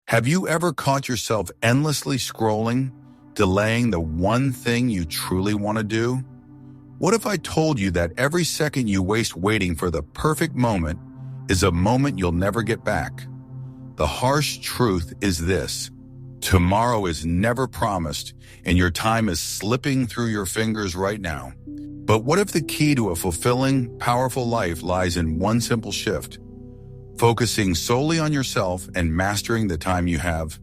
Have you ever caught yourself endlessly scrolling, delaying the one thing you truly want to do? What if I told you that every second you waste waiting for the perfect moment is a moment you'll never get back? The harsh truth is this: tomorrow is never promised, and your time is slipping through your fingers right now. But what if the key to a fulfilling, powerful life lies in one simple shift? Focusing solely on yourself and mastering the time you have.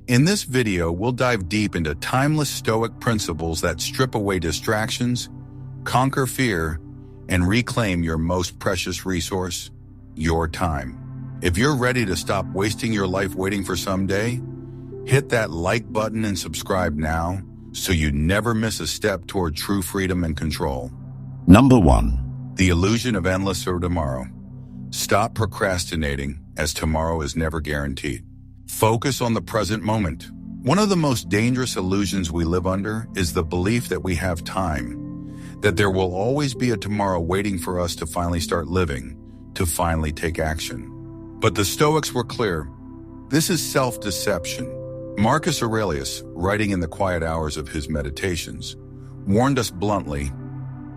In this video, we'll dive deep into timeless Stoic principles that strip away distractions, conquer fear, and reclaim your most precious resource, your time. If you're ready to stop wasting your life waiting for someday, hit that like button and subscribe now so you never miss a step toward true freedom and control. Number 1. The illusion of endless or tomorrow. Stop procrastinating, as tomorrow is never guaranteed. Focus on the present moment. One of the most dangerous illusions we live under is the belief that we have time, that there will always be a tomorrow waiting for us to finally start living, to finally take action. But the Stoics were clear. This is self-deception. Marcus Aurelius, writing in the quiet hours of his meditations, warned us bluntly,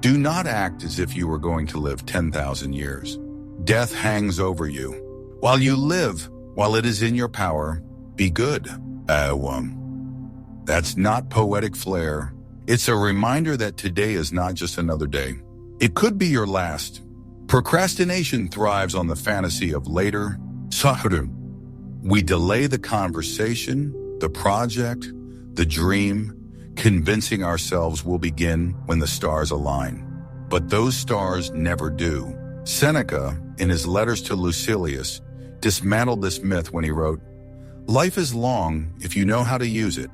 do not act as if you were going to live 10,000 years. Death hangs over you. While you live, while it is in your power, be good. That's not poetic flair. It's a reminder that today is not just another day. It could be your last. Procrastination thrives on the fantasy of later. We delay the conversation, the project, the dream, convincing ourselves we'll begin when the stars align. But those stars never do. Seneca, in his letters to Lucilius, dismantled this myth when he wrote, life is long if you know how to use it.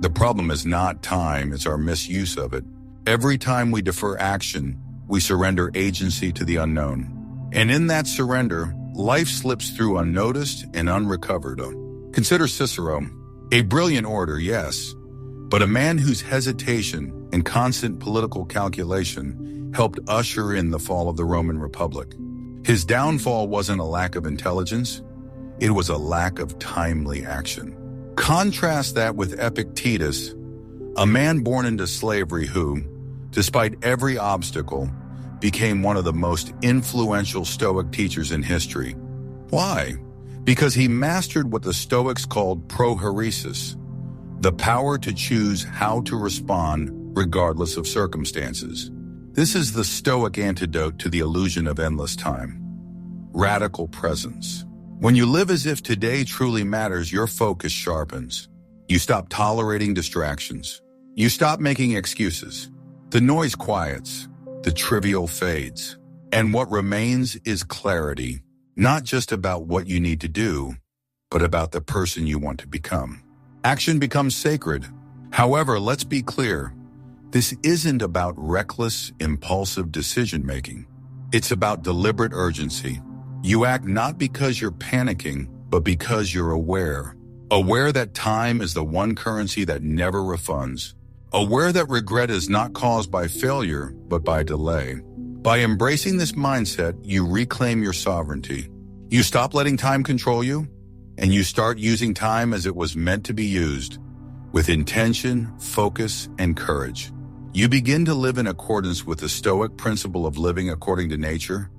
The problem is not time, it's our misuse of it. Every time we defer action, we surrender agency to the unknown. And in that surrender, life slips through unnoticed and unrecovered. Consider Cicero, a brilliant orator, yes, but a man whose hesitation and constant political calculation helped usher in the fall of the Roman Republic. His downfall wasn't a lack of intelligence, it was a lack of timely action. Contrast that with Epictetus, a man born into slavery who, despite every obstacle, became one of the most influential Stoic teachers in history. Why? Because he mastered what the Stoics called prohairesis, the power to choose how to respond regardless of circumstances. This is the Stoic antidote to the illusion of endless time. Radical presence. When you live as if today truly matters, your focus sharpens. You stop tolerating distractions. You stop making excuses. The noise quiets. The trivial fades. And what remains is clarity, not just about what you need to do, but about the person you want to become. Action becomes sacred. However, let's be clear. This isn't about reckless, impulsive decision-making. It's about deliberate urgency. You act not because you're panicking, but because you're aware. Aware that time is the one currency that never refunds. Aware that regret is not caused by failure, but by delay. By embracing this mindset, you reclaim your sovereignty. You stop letting time control you, and you start using time as it was meant to be used, with intention, focus, and courage. You begin to live in accordance with the Stoic principle of living according to nature,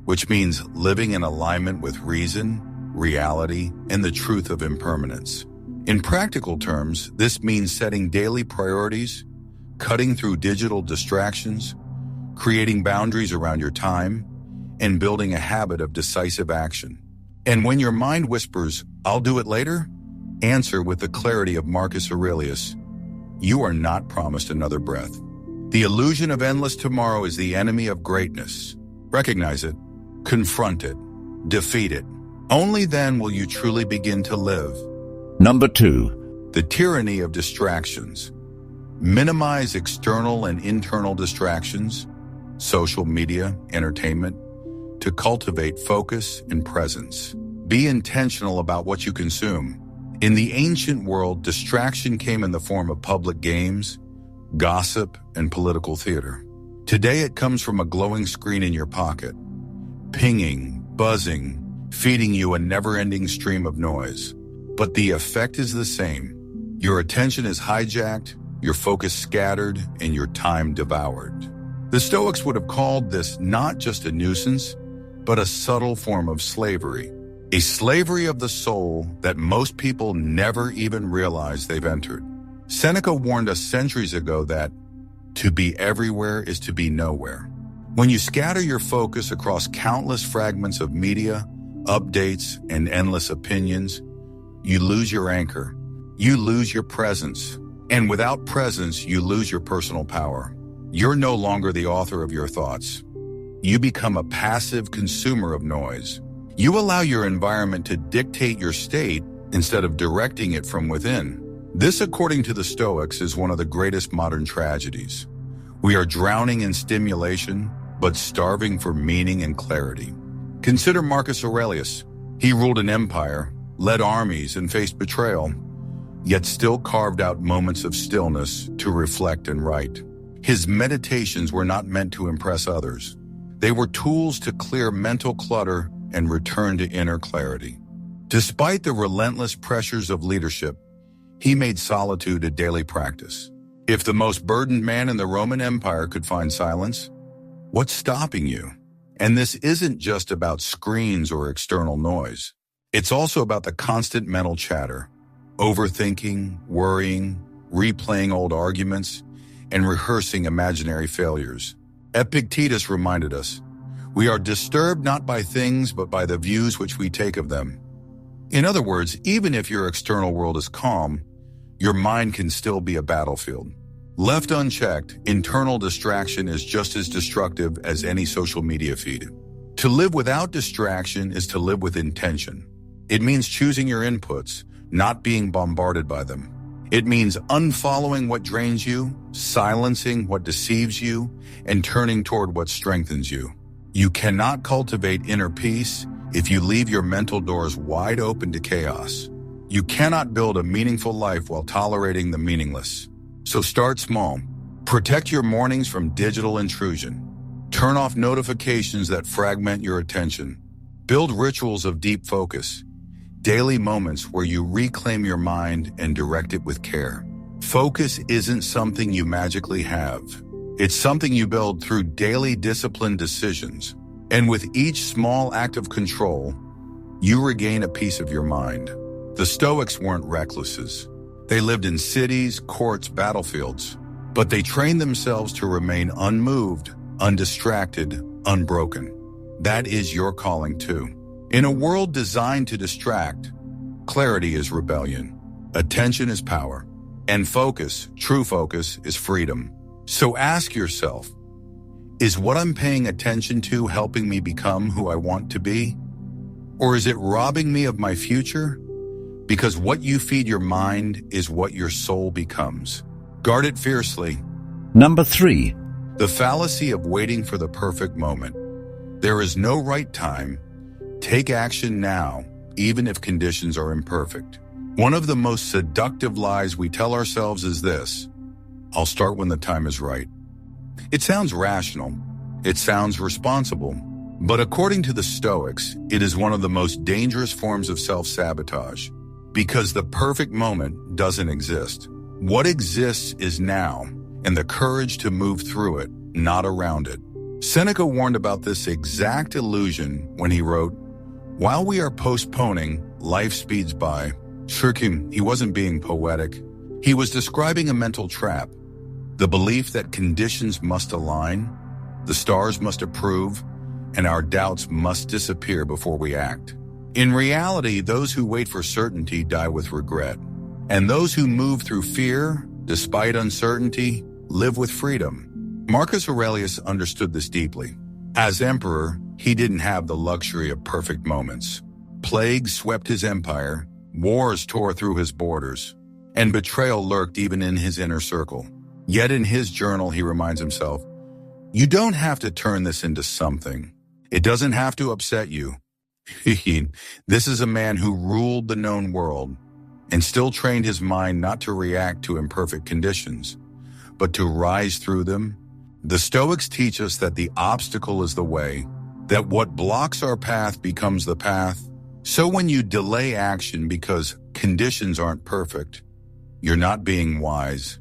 which means living in alignment with reason, reality, and the truth of impermanence. In practical terms, this means setting daily priorities, cutting through digital distractions, creating boundaries around your time, and building a habit of decisive action. And when your mind whispers, "I'll do it later," answer with the clarity of Marcus Aurelius, you are not promised another breath. The illusion of endless tomorrow is the enemy of greatness. Recognize it, confront it, defeat it. Only then will you truly begin to live. Number 2. The tyranny of distractions. Minimize external and internal distractions, social media, entertainment, to cultivate focus and presence. Be intentional about what you consume. In the ancient world, distraction came in the form of public games, gossip, and political theater. Today it comes from a glowing screen in your pocket. Pinging, buzzing, feeding you a never-ending stream of noise. But the effect is the same. Your attention is hijacked, your focus scattered, and your time devoured. The Stoics would have called this not just a nuisance, but a subtle form of slavery. A slavery of the soul that most people never even realize they've entered. Seneca warned us centuries ago that to be everywhere is to be nowhere. When you scatter your focus across countless fragments of media, updates, and endless opinions, you lose your anchor. You lose your presence. And without presence, you lose your personal power. You're no longer the author of your thoughts. You become a passive consumer of noise. You allow your environment to dictate your state instead of directing it from within. This, according to the Stoics, is one of the greatest modern tragedies. We are drowning in stimulation, but starving for meaning and clarity. Consider Marcus Aurelius. He ruled an empire, led armies, and faced betrayal, yet still carved out moments of stillness to reflect and write. His meditations were not meant to impress others. They were tools to clear mental clutter and return to inner clarity. Despite the relentless pressures of leadership, he made solitude a daily practice. If the most burdened man in the Roman Empire could find silence, what's stopping you? And this isn't just about screens or external noise. It's also about the constant mental chatter, overthinking, worrying, replaying old arguments, and rehearsing imaginary failures. Epictetus reminded us, we are disturbed not by things, but by the views which we take of them. In other words, even if your external world is calm, your mind can still be a battlefield. Left unchecked, internal distraction is just as destructive as any social media feed. To live without distraction is to live with intention. It means choosing your inputs, not being bombarded by them. It means unfollowing what drains you, silencing what deceives you, and turning toward what strengthens you. You cannot cultivate inner peace if you leave your mental doors wide open to chaos. You cannot build a meaningful life while tolerating the meaningless. So start small. Protect your mornings from digital intrusion. Turn off notifications that fragment your attention. Build rituals of deep focus. Daily moments where you reclaim your mind and direct it with care. Focus isn't something you magically have. It's something you build through daily disciplined decisions. And with each small act of control, you regain a piece of your mind. The Stoics weren't recluses. They lived in cities, courts, battlefields, but they trained themselves to remain unmoved, undistracted, unbroken. That is your calling too. In a world designed to distract, clarity is rebellion, attention is power, and focus, true focus, is freedom. So ask yourself, is what I'm paying attention to helping me become who I want to be? Or is it robbing me of my future? Because what you feed your mind is what your soul becomes. Guard it fiercely. Number 3. The fallacy of waiting for the perfect moment. There is no right time. Take action now, even if conditions are imperfect. One of the most seductive lies we tell ourselves is this: I'll start when the time is right. It sounds rational. It sounds responsible. But according to the Stoics, it is one of the most dangerous forms of self-sabotage, because the perfect moment doesn't exist. What exists is now, and the courage to move through it, not around it. Seneca warned about this exact illusion when he wrote, "While we are postponing, life speeds by." Sharpen, he wasn't being poetic. He was describing a mental trap. The belief that conditions must align, the stars must approve, and our doubts must disappear before we act. In reality, those who wait for certainty die with regret. And those who move through fear, despite uncertainty, live with freedom. Marcus Aurelius understood this deeply. As emperor, he didn't have the luxury of perfect moments. Plagues swept his empire, wars tore through his borders, and betrayal lurked even in his inner circle. Yet in his journal, he reminds himself, "You don't have to turn this into something. It doesn't have to upset you." This is a man who ruled the known world and still trained his mind not to react to imperfect conditions, but to rise through them. The Stoics teach us that the obstacle is the way, that what blocks our path becomes the path, So when you delay action because conditions aren't perfect, you're not being wise.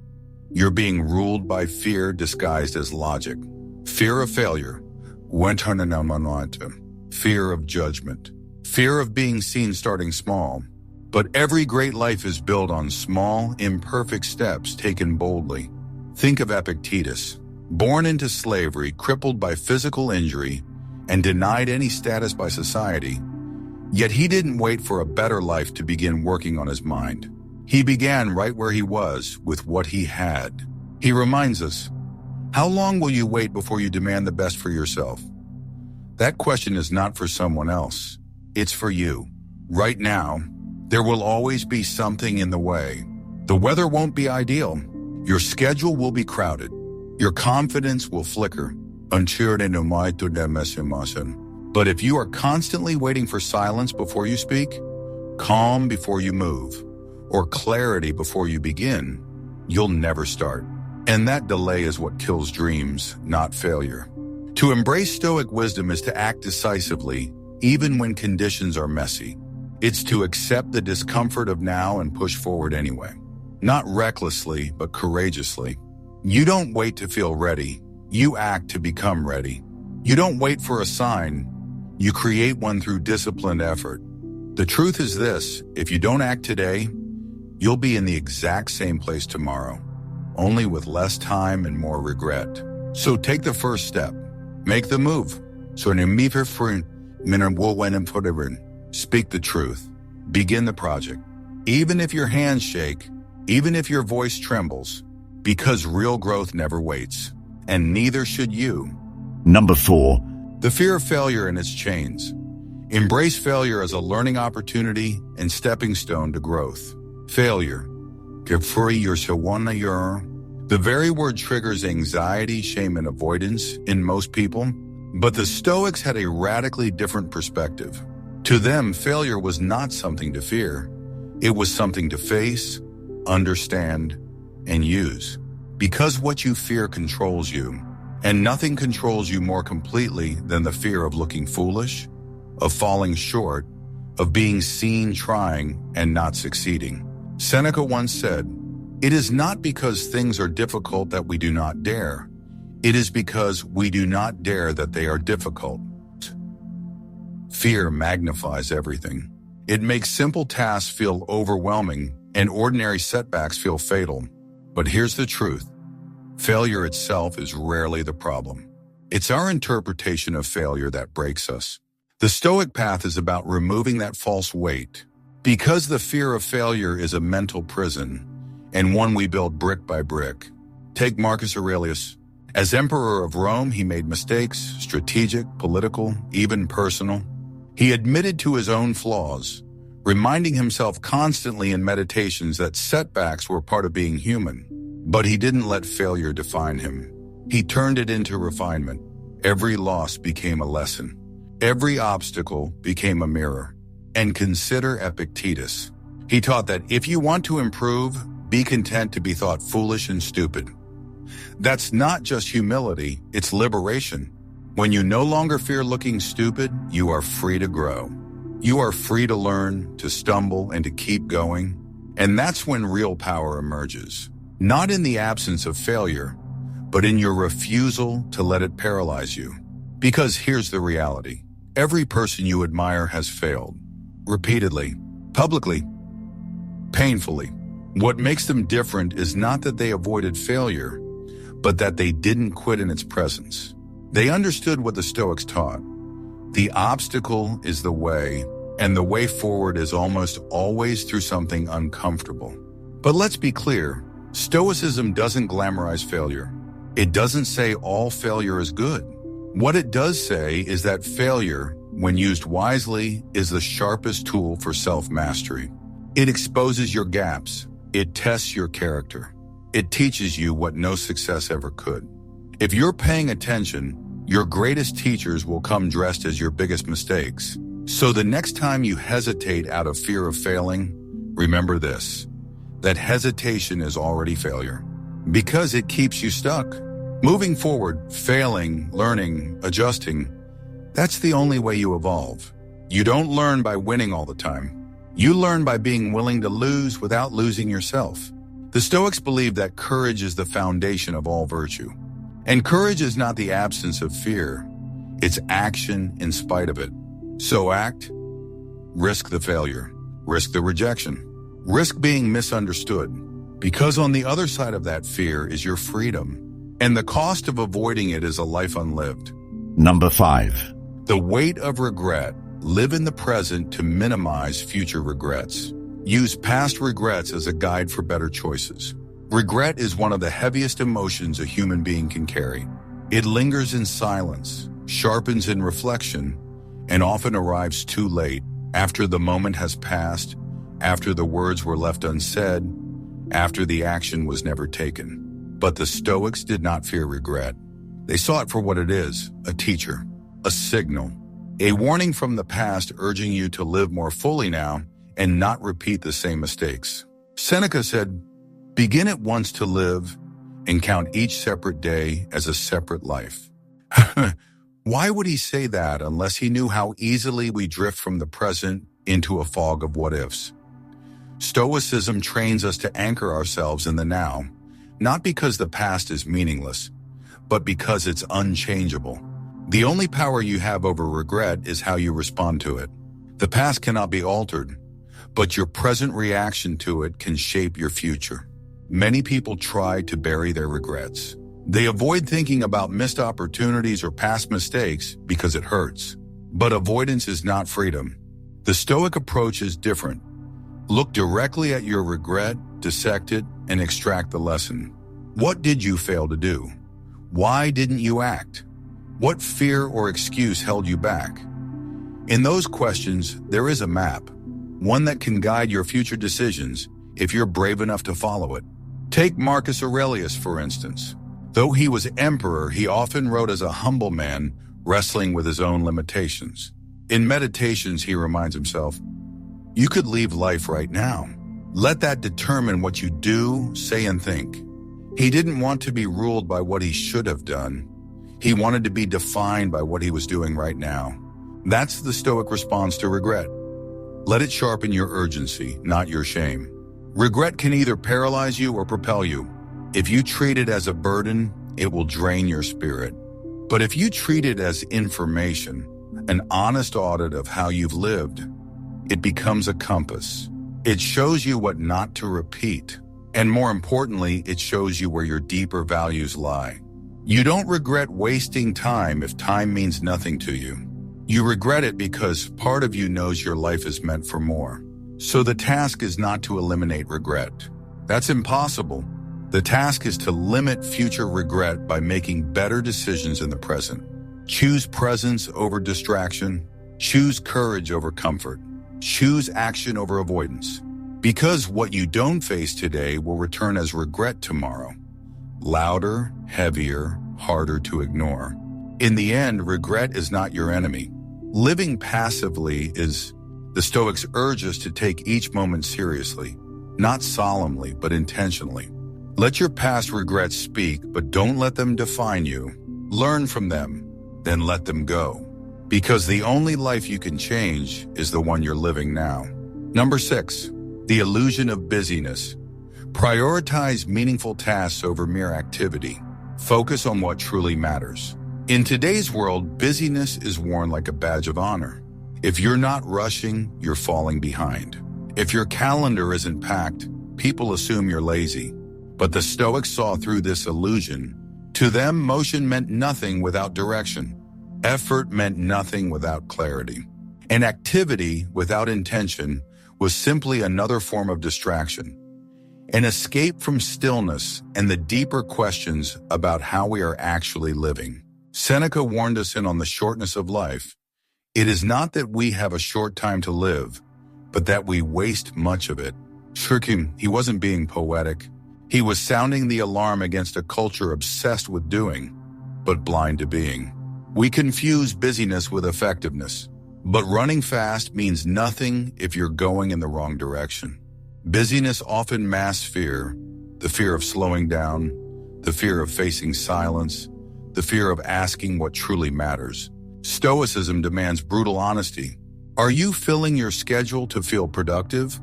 You're being ruled by fear disguised as logic. Fear of failure, fear of judgment, fear of being seen starting small. But every great life is built on small, imperfect steps taken boldly. Think of Epictetus, born into slavery, crippled by physical injury, and denied any status by society. Yet he didn't wait for a better life to begin working on his mind. He began right where he was, with what he had. He reminds us, how long will you wait before you demand the best for yourself? That question is not for someone else. It's for you. Right now, there will always be something in the way. The weather won't be ideal. Your schedule will be crowded. Your confidence will flicker. But if you are constantly waiting for silence before you speak, calm before you move, or clarity before you begin, you'll never start. And that delay is what kills dreams, not failure. To embrace Stoic wisdom is to act decisively, even when conditions are messy. It's to accept the discomfort of now and push forward anyway. Not recklessly, but courageously. You don't wait to feel ready. You act to become ready. You don't wait for a sign. You create one through disciplined effort. The truth is this: if you don't act today, you'll be in the exact same place tomorrow, only with less time and more regret. So take the first step. Make the move. Speak the truth. Begin the project. Even if your hands shake, even if your voice trembles, because real growth never waits, and neither should you. Number 4. The fear of failure and its chains. Embrace failure as a learning opportunity and stepping stone to growth. Failure. The very word triggers anxiety, shame, and avoidance in most people, but the Stoics had a radically different perspective. To them, failure was not something to fear. It was something to face, understand, and use. Because what you fear controls you, and nothing controls you more completely than the fear of looking foolish, of falling short, of being seen trying and not succeeding. Seneca once said, "It is not because things are difficult that we do not dare. It is because we do not dare that they are difficult." Fear magnifies everything. It makes simple tasks feel overwhelming and ordinary setbacks feel fatal. But here's the truth. Failure itself is rarely the problem. It's our interpretation of failure that breaks us. The Stoic path is about removing that false weight, because the fear of failure is a mental prison, and one we build brick by brick. Take Marcus Aurelius. As emperor of Rome, he made mistakes, strategic, political, even personal. He admitted to his own flaws, reminding himself constantly in meditations that setbacks were part of being human. But he didn't let failure define him. He turned it into refinement. Every loss became a lesson. Every obstacle became a mirror. And consider Epictetus. He taught that if you want to improve, be content to be thought foolish and stupid. That's not just humility, it's liberation. When you no longer fear looking stupid, you are free to grow. You are free to learn, to stumble, and to keep going. And that's when real power emerges. Not in the absence of failure, but in your refusal to let it paralyze you. Because here's the reality. Every person you admire has failed. Repeatedly, publicly, painfully. What makes them different is not that they avoided failure, but that they didn't quit in its presence. They understood what the Stoics taught. The obstacle is the way, and the way forward is almost always through something uncomfortable. But let's be clear, Stoicism doesn't glamorize failure. It doesn't say all failure is good. What it does say is that failure, when used wisely, is the sharpest tool for self-mastery. It exposes your gaps. It tests your character. It teaches you what no success ever could. If you're paying attention, your greatest teachers will come dressed as your biggest mistakes. So the next time you hesitate out of fear of failing, remember this, that hesitation is already failure, because it keeps you stuck. Moving forward, failing, learning, adjusting, that's the only way you evolve. You don't learn by winning all the time. You learn by being willing to lose without losing yourself. The Stoics believe that courage is the foundation of all virtue. And courage is not the absence of fear. It's action in spite of it. So act, risk the failure, risk the rejection, risk being misunderstood. Because on the other side of that fear is your freedom. And the cost of avoiding it is a life unlived. Number 5. The weight of regret. Live in the present to minimize future regrets. Use past regrets as a guide for better choices. Regret is one of the heaviest emotions a human being can carry. It lingers in silence, sharpens in reflection, and often arrives too late, after the moment has passed, after the words were left unsaid, after the action was never taken. But the Stoics did not fear regret. They saw it for what it is, a teacher, a signal, a warning from the past urging you to live more fully now and not repeat the same mistakes. Seneca said, "Begin at once to live and count each separate day as a separate life." Why would he say that unless he knew how easily we drift from the present into a fog of what-ifs? Stoicism trains us to anchor ourselves in the now, not because the past is meaningless, but because it's unchangeable. The only power you have over regret is how you respond to it. The past cannot be altered, but your present reaction to it can shape your future. Many people try to bury their regrets. They avoid thinking about missed opportunities or past mistakes because it hurts. But avoidance is not freedom. The Stoic approach is different. Look directly at your regret, dissect it, and extract the lesson. What did you fail to do? Why didn't you act? What fear or excuse held you back? In those questions, there is a map, one that can guide your future decisions if you're brave enough to follow it. Take Marcus Aurelius, for instance. Though he was emperor, he often wrote as a humble man, wrestling with his own limitations. In Meditations, he reminds himself, "You could leave life right now. Let that determine what you do, say, and think." He didn't want to be ruled by what he should have done. He wanted to be defined by what he was doing right now. That's the Stoic response to regret. Let it sharpen your urgency, not your shame. Regret can either paralyze you or propel you. If you treat it as a burden, it will drain your spirit. But if you treat it as information, an honest audit of how you've lived, it becomes a compass. It shows you what not to repeat. And more importantly, it shows you where your deeper values lie. You don't regret wasting time if time means nothing to you. You regret it because part of you knows your life is meant for more. So the task is not to eliminate regret. That's impossible. The task is to limit future regret by making better decisions in the present. Choose presence over distraction. Choose courage over comfort. Choose action over avoidance. Because what you don't face today will return as regret tomorrow. Louder, heavier, harder to ignore. In the end, regret is not your enemy. Living passively is. The Stoics urge us to take each moment seriously, not solemnly, but intentionally. Let your past regrets speak, but don't let them define you. Learn from them, then let them go. Because the only life you can change is the one you're living now. Number 6, the illusion of busyness. Prioritize meaningful tasks over mere activity. Focus on what truly matters. In today's world, busyness is worn like a badge of honor. If you're not rushing, you're falling behind. If your calendar isn't packed, people assume you're lazy. But the Stoics saw through this illusion. To them, motion meant nothing without direction. Effort meant nothing without clarity. And activity without intention was simply another form of distraction. An escape from stillness and the deeper questions about how we are actually living. Seneca warned us in On the Shortness of Life. It is not that we have a short time to live, but that we waste much of it. Sharpen, he wasn't being poetic. He was sounding the alarm against a culture obsessed with doing, but blind to being. We confuse busyness with effectiveness, but running fast means nothing if you're going in the wrong direction. Busyness often masks fear, the fear of slowing down, the fear of facing silence, the fear of asking what truly matters. Stoicism demands brutal honesty. Are you filling your schedule to feel productive?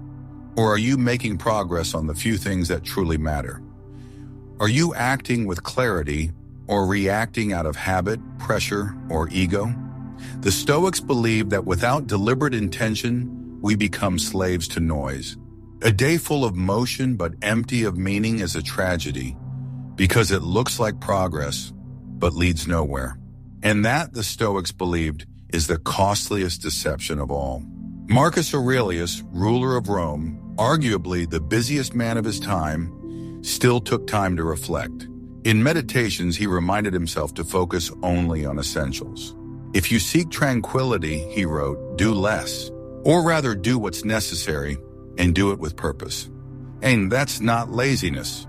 Or are you making progress on the few things that truly matter? Are you acting with clarity or reacting out of habit, pressure, or ego? The Stoics believed that without deliberate intention, we become slaves to noise. A day full of motion but empty of meaning is a tragedy because it looks like progress but leads nowhere. And that, the Stoics believed, is the costliest deception of all. Marcus Aurelius, ruler of Rome, arguably the busiest man of his time, still took time to reflect. In Meditations, he reminded himself to focus only on essentials. If you seek tranquility, he wrote, do less, or rather do what's necessary and do it with purpose. And that's not laziness.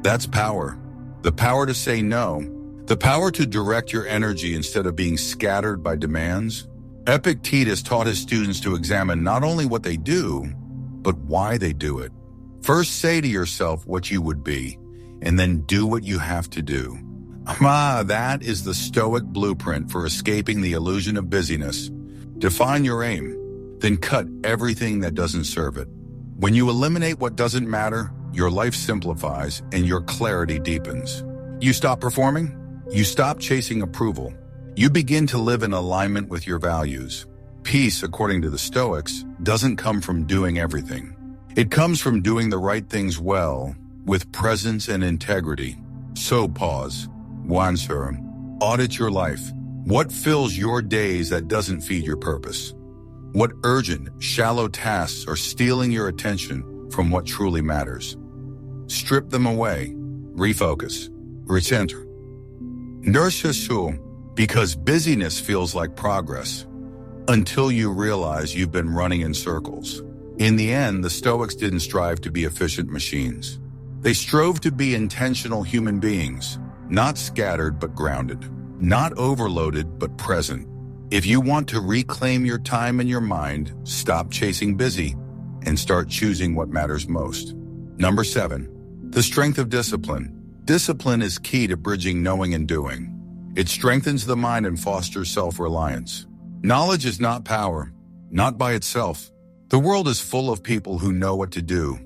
That's power. The power to say no, the power to direct your energy instead of being scattered by demands. Epictetus taught his students to examine not only what they do, but why they do it. First, say to yourself what you would be, and then do what you have to do. That is the Stoic blueprint for escaping the illusion of busyness. Define your aim, then cut everything that doesn't serve it. When you eliminate what doesn't matter, your life simplifies and your clarity deepens. You stop performing, you stop chasing approval. You begin to live in alignment with your values. Peace, according to the Stoics, doesn't come from doing everything. It comes from doing the right things well, with presence and integrity. So pause. Answer. Audit your life. What fills your days that doesn't feed your purpose? What urgent, shallow tasks are stealing your attention from what truly matters? Strip them away. Refocus. Recenter. Nurse because busyness feels like progress until you realize you've been running in circles. In the end, the Stoics didn't strive to be efficient machines. They strove to be intentional human beings, not scattered but grounded, not overloaded but present. If you want to reclaim your time and your mind, stop chasing busy and start choosing what matters most. Number 7, the strength of discipline. Discipline is key to bridging knowing and doing. It strengthens the mind and fosters self-reliance. Knowledge is not power, not by itself. The world is full of people who know what to do,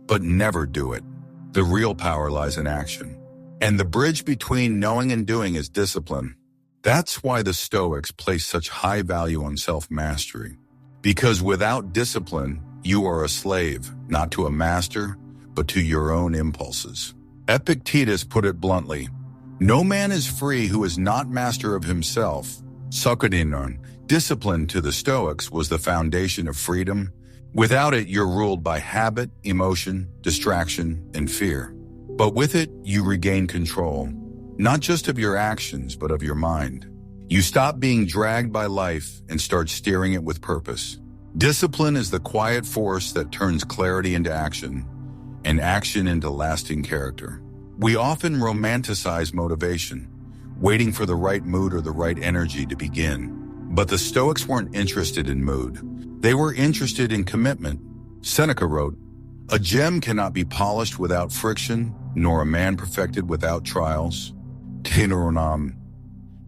but never do it. The real power lies in action. And the bridge between knowing and doing is discipline. That's why the Stoics place such high value on self-mastery. Because without discipline, you are a slave, not to a master, but to your own impulses. Epictetus put it bluntly, no man is free who is not master of himself. Socrates, discipline to the Stoics was the foundation of freedom. Without it, you're ruled by habit, emotion, distraction, and fear. But with it, you regain control, not just of your actions, but of your mind. You stop being dragged by life and start steering it with purpose. Discipline is the quiet force that turns clarity into action, and action into lasting character. We often romanticize motivation, waiting for the right mood or the right energy to begin. But the Stoics weren't interested in mood. They were interested in commitment. Seneca wrote, a gem cannot be polished without friction, nor a man perfected without trials.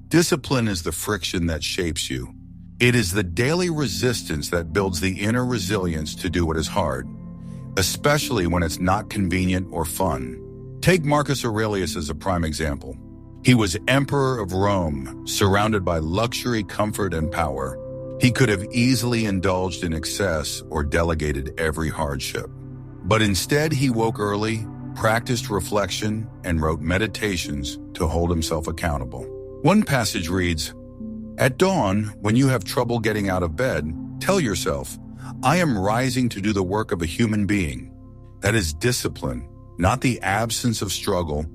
Discipline is the friction that shapes you. It is the daily resistance that builds the inner resilience to do what is hard, especially when it's not convenient or fun. Take Marcus Aurelius as a prime example. He was emperor of Rome, surrounded by luxury, comfort, and power. He could have easily indulged in excess or delegated every hardship. But instead, he woke early, practiced reflection, and wrote meditations to hold himself accountable. One passage reads, at dawn, when you have trouble getting out of bed, tell yourself, I am rising to do the work of a human being. That is discipline, not the absence of struggle,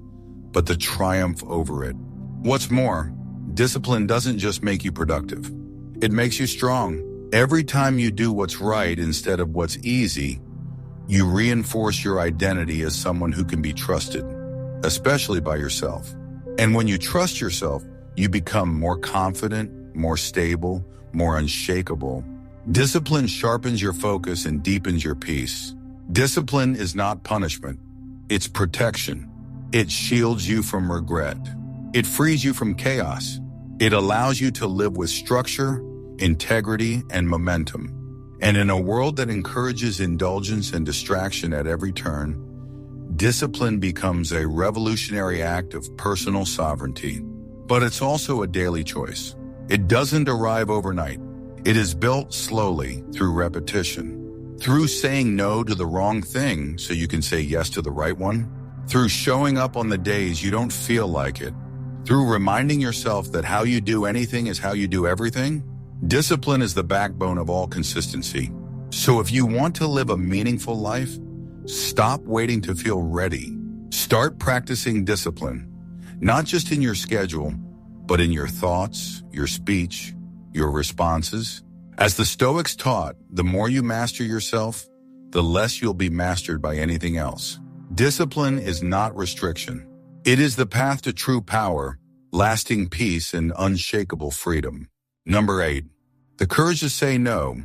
but the triumph over it. What's more, discipline doesn't just make you productive. It makes you strong. Every time you do what's right instead of what's easy, you reinforce your identity as someone who can be trusted, especially by yourself. And when you trust yourself, you become more confident, more stable, more unshakable. Discipline sharpens your focus and deepens your peace. Discipline is not punishment. It's protection. It shields you from regret. It frees you from chaos. It allows you to live with structure integrity, and momentum. And in a world that encourages indulgence and distraction at every turn, discipline becomes a revolutionary act of personal sovereignty. But it's also a daily choice. It doesn't arrive overnight. It is built slowly through repetition, through saying no to the wrong thing so you can say yes to the right one, through showing up on the days you don't feel like it, through reminding yourself that how you do anything is how you do everything. Discipline is the backbone of all consistency. So if you want to live a meaningful life, stop waiting to feel ready. Start practicing discipline, not just in your schedule, but in your thoughts, your speech, your responses. As the Stoics taught, the more you master yourself, the less you'll be mastered by anything else. Discipline is not restriction. It is the path to true power, lasting peace, and unshakable freedom. Number 8, the courage to say no.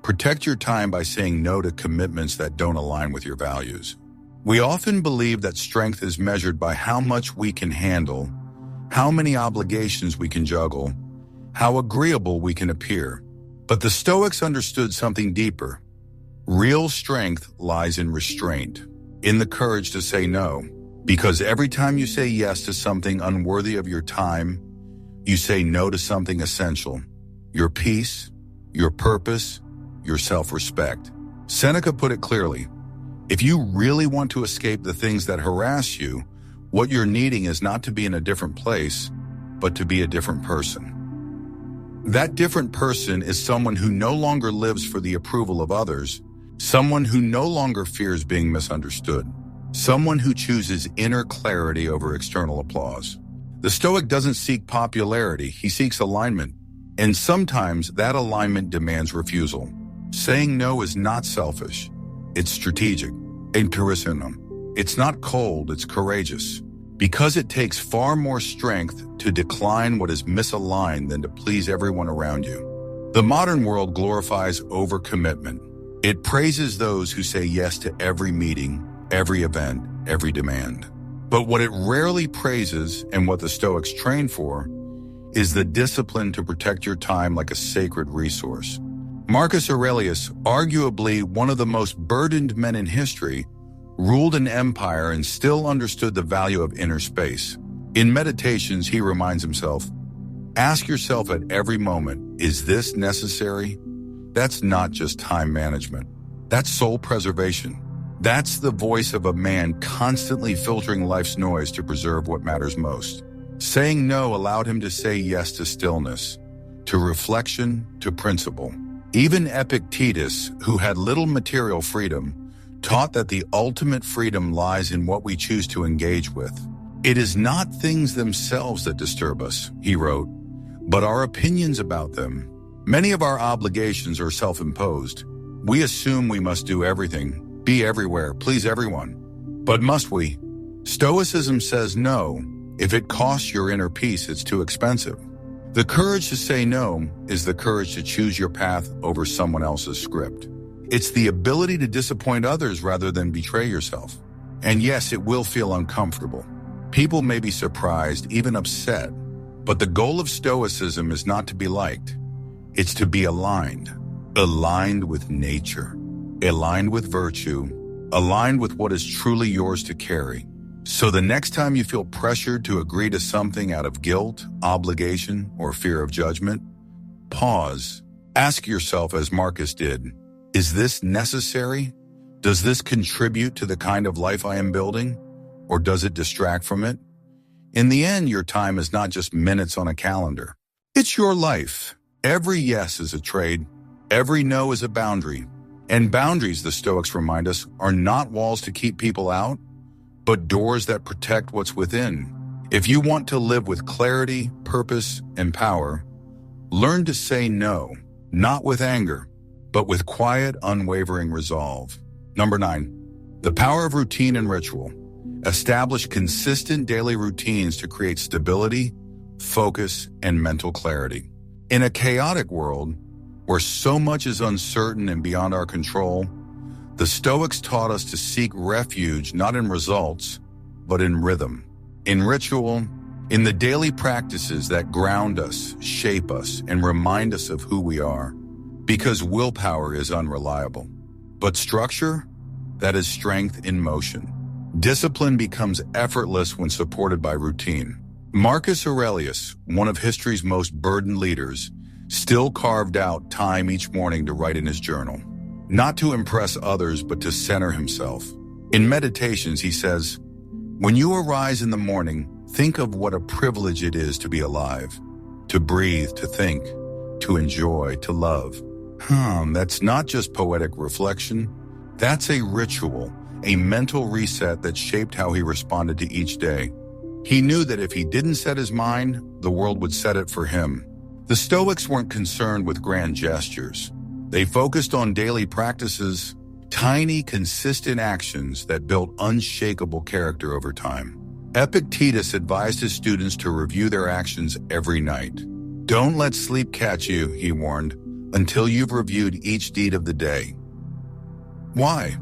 Protect your time by saying no to commitments that don't align with your values. We often believe that strength is measured by how much we can handle, how many obligations we can juggle, how agreeable we can appear. But the Stoics understood something deeper. Real strength lies in restraint, in the courage to say no. Because every time you say yes to something unworthy of your time, you say no to something essential. Your peace, your purpose, your self-respect. Seneca put it clearly. If you really want to escape the things that harass you, what you're needing is not to be in a different place, but to be a different person. That different person is someone who no longer lives for the approval of others, someone who no longer fears being misunderstood, someone who chooses inner clarity over external applause. The Stoic doesn't seek popularity, he seeks alignment. And sometimes that alignment demands refusal. Saying no is not selfish, it's strategic. And Purissinum. It's not cold, it's courageous. Because it takes far more strength to decline what is misaligned than to please everyone around you. The modern world glorifies overcommitment. It praises those who say yes to every meeting, every event, every demand. But what it rarely praises, and what the Stoics train for, is the discipline to protect your time like a sacred resource. Marcus Aurelius, arguably one of the most burdened men in history, ruled an empire and still understood the value of inner space. In Meditations, he reminds himself, ask yourself at every moment, is this necessary? That's not just time management. That's soul preservation. That's the voice of a man constantly filtering life's noise to preserve what matters most. Saying no allowed him to say yes to stillness, to reflection, to principle. Even Epictetus, who had little material freedom, taught that the ultimate freedom lies in what we choose to engage with. It is not things themselves that disturb us, he wrote, but our opinions about them. Many of our obligations are self-imposed. We assume we must do everything, be everywhere, please everyone. But must we? Stoicism says no. If it costs your inner peace, it's too expensive. The courage to say no is the courage to choose your path over someone else's script. It's the ability to disappoint others rather than betray yourself. And yes, it will feel uncomfortable. People may be surprised, even upset. But the goal of Stoicism is not to be liked. It's to be aligned. Aligned with nature. Aligned with virtue. Aligned with what is truly yours to carry. So the next time you feel pressured to agree to something out of guilt, obligation, or fear of judgment, pause. Ask yourself, as Marcus did, is this necessary? Does this contribute to the kind of life I am building? Or does it distract from it? In the end, your time is not just minutes on a calendar. It's your life. Every yes is a trade. Every no is a boundary. And boundaries, the Stoics remind us, are not walls to keep people out, but doors that protect what's within. If you want to live with clarity, purpose, and power, learn to say no, not with anger, but with quiet, unwavering resolve. Number 9, the power of routine and ritual. Establish consistent daily routines to create stability, focus, and mental clarity. In a chaotic world, where so much is uncertain and beyond our control, the Stoics taught us to seek refuge not in results, but in rhythm, in ritual, in the daily practices that ground us, shape us, and remind us of who we are. Because willpower is unreliable. But structure, that is strength in motion. Discipline becomes effortless when supported by routine. Marcus Aurelius, one of history's most burdened leaders, still carved out time each morning to write in his journal. Not to impress others, but to center himself. In Meditations, he says, "When you arise in the morning, think of what a privilege it is to be alive, to breathe, to think, to enjoy, to love." That's not just poetic reflection. That's a ritual, a mental reset that shaped how he responded to each day. He knew that if he didn't set his mind, the world would set it for him. The Stoics weren't concerned with grand gestures. They focused on daily practices, tiny, consistent actions that built unshakable character over time. Epictetus advised his students to review their actions every night. "Don't let sleep catch you," he warned, "until you've reviewed each deed of the day." Why?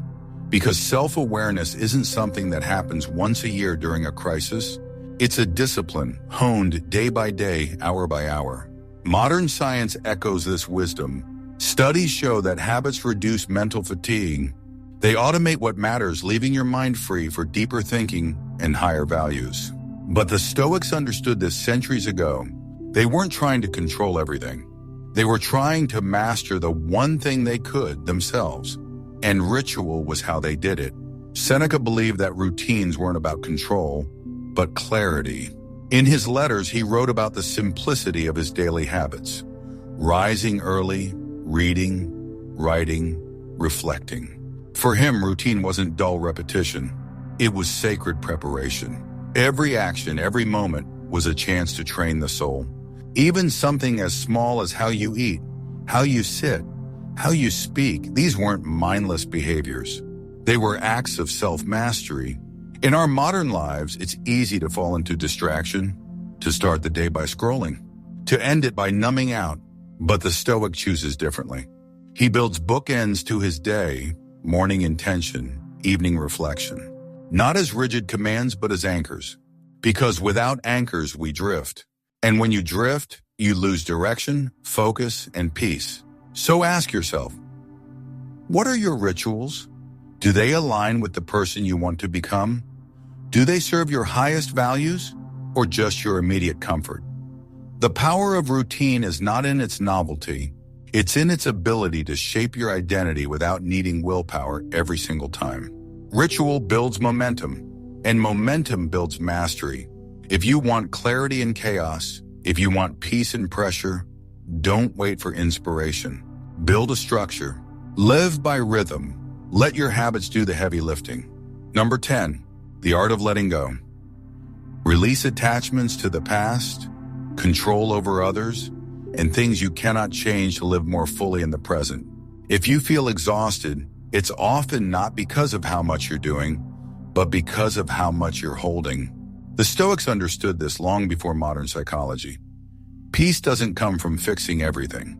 Because self-awareness isn't something that happens once a year during a crisis. It's a discipline, honed day by day, hour by hour. Modern science echoes this wisdom. Studies show that habits reduce mental fatigue. They automate what matters, leaving your mind free for deeper thinking and higher values. But the Stoics understood this centuries ago. They weren't trying to control everything. They were trying to master the one thing they could, themselves. And ritual was how they did it. Seneca believed that routines weren't about control, but clarity. In his letters, he wrote about the simplicity of his daily habits. Rising early, reading, writing, reflecting. For him, routine wasn't dull repetition. It was sacred preparation. Every action, every moment was a chance to train the soul. Even something as small as how you eat, how you sit, how you speak, these weren't mindless behaviors. They were acts of self-mastery. In our modern lives, it's easy to fall into distraction, to start the day by scrolling, to end it by numbing out. But the Stoic chooses differently. He builds bookends to his day, morning intention, evening reflection. Not as rigid commands, but as anchors. Because without anchors, we drift. And when you drift, you lose direction, focus, and peace. So ask yourself, what are your rituals? Do they align with the person you want to become? Do they serve your highest values or just your immediate comfort? The power of routine is not in its novelty. It's in its ability to shape your identity without needing willpower every single time. Ritual builds momentum, and momentum builds mastery. If you want clarity in chaos, if you want peace in pressure, don't wait for inspiration. Build a structure. Live by rhythm. Let your habits do the heavy lifting. Number 10, the art of letting go. Release attachments to the past, control over others, and things you cannot change to live more fully in the present. If you feel exhausted, it's often not because of how much you're doing, but because of how much you're holding. The Stoics understood this long before modern psychology. Peace doesn't come from fixing everything.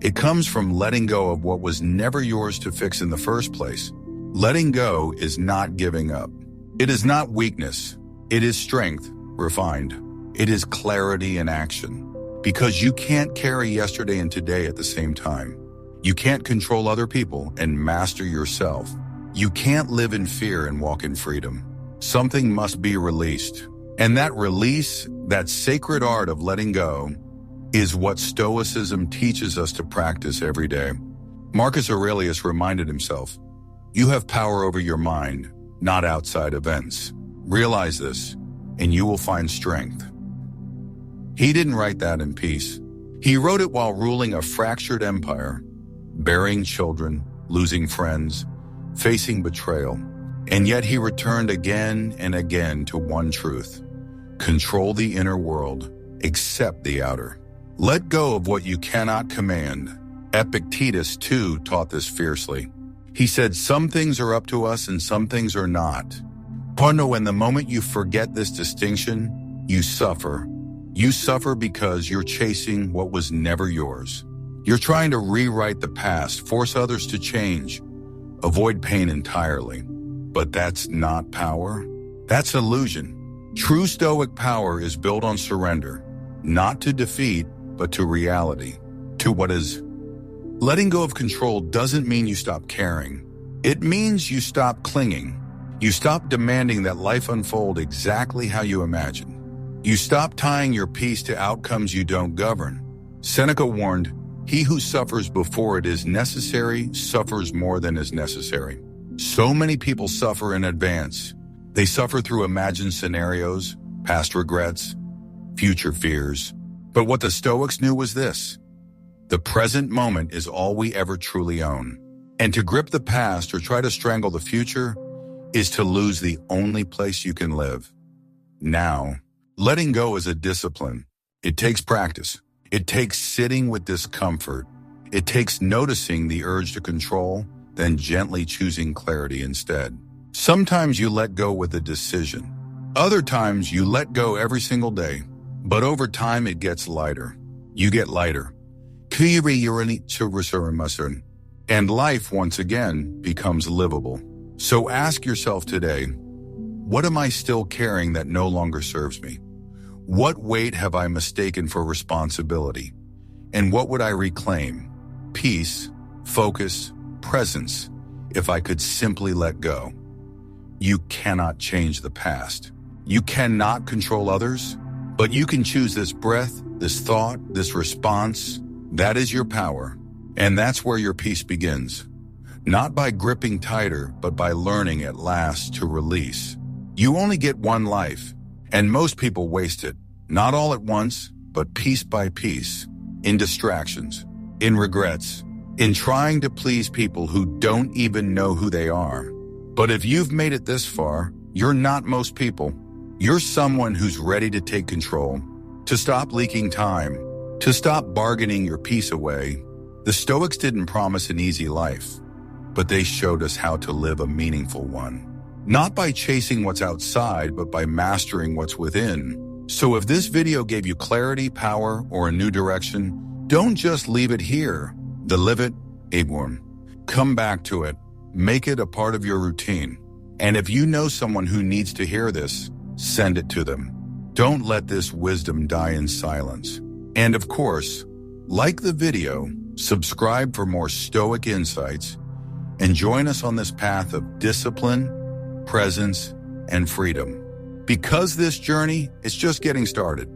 It comes from letting go of what was never yours to fix in the first place. Letting go is not giving up. It is not weakness. It is strength, refined. It is clarity in action. Because you can't carry yesterday and today at the same time. You can't control other people and master yourself. You can't live in fear and walk in freedom. Something must be released. And that release, that sacred art of letting go, is what Stoicism teaches us to practice every day. Marcus Aurelius reminded himself, "You have power over your mind, not outside events. Realize this, and you will find strength." He didn't write that in peace. He wrote it while ruling a fractured empire, burying children, losing friends, facing betrayal. And yet he returned again and again to one truth: control the inner world, accept the outer. Let go of what you cannot command. Epictetus, too, taught this fiercely. He said, some things are up to us and some things are not. Quando, in the moment you forget this distinction, you suffer. You suffer because you're chasing what was never yours. You're trying to rewrite the past, force others to change, avoid pain entirely. But that's not power. That's illusion. True Stoic power is built on surrender, not to defeat, but to reality, to what is. Letting go of control doesn't mean you stop caring. It means you stop clinging. You stop demanding that life unfold exactly how you imagine. You stop tying your peace to outcomes you don't govern. Seneca warned, "He who suffers before it is necessary suffers more than is necessary." So many people suffer in advance. They suffer through imagined scenarios, past regrets, future fears. But what the Stoics knew was this: the present moment is all we ever truly own. And to grip the past or try to strangle the future is to lose the only place you can live. Now, letting go is a discipline. It takes practice. It takes sitting with discomfort. It takes noticing the urge to control, then gently choosing clarity instead. Sometimes you let go with a decision. Other times you let go every single day. But over time it gets lighter. You get lighter. And life once again becomes livable. So ask yourself today, what am I still carrying that no longer serves me? What weight have I mistaken for responsibility? And what would I reclaim? Peace, focus, presence, if I could simply let go. You cannot change the past. You cannot control others, but you can choose this breath, this thought, this response. That is your power. And that's where your peace begins. Not by gripping tighter, but by learning at last to release. You only get one life, and most people waste it. Not all at once, but piece by piece. In distractions, in regrets, in trying to please people who don't even know who they are. But if you've made it this far, you're not most people. You're someone who's ready to take control, to stop leaking time, to stop bargaining your peace away. The Stoics didn't promise an easy life, but they showed us how to live a meaningful one. Not by chasing what's outside, but by mastering what's within. So if this video gave you clarity, power, or a new direction, don't just leave it here. Live it, Aborn. Come back to it. Make it a part of your routine. And if you know someone who needs to hear this, send it to them. Don't let this wisdom die in silence. And of course, like the video, subscribe for more Stoic insights, and join us on this path of discipline, presence, and freedom. Because this journey is just getting started.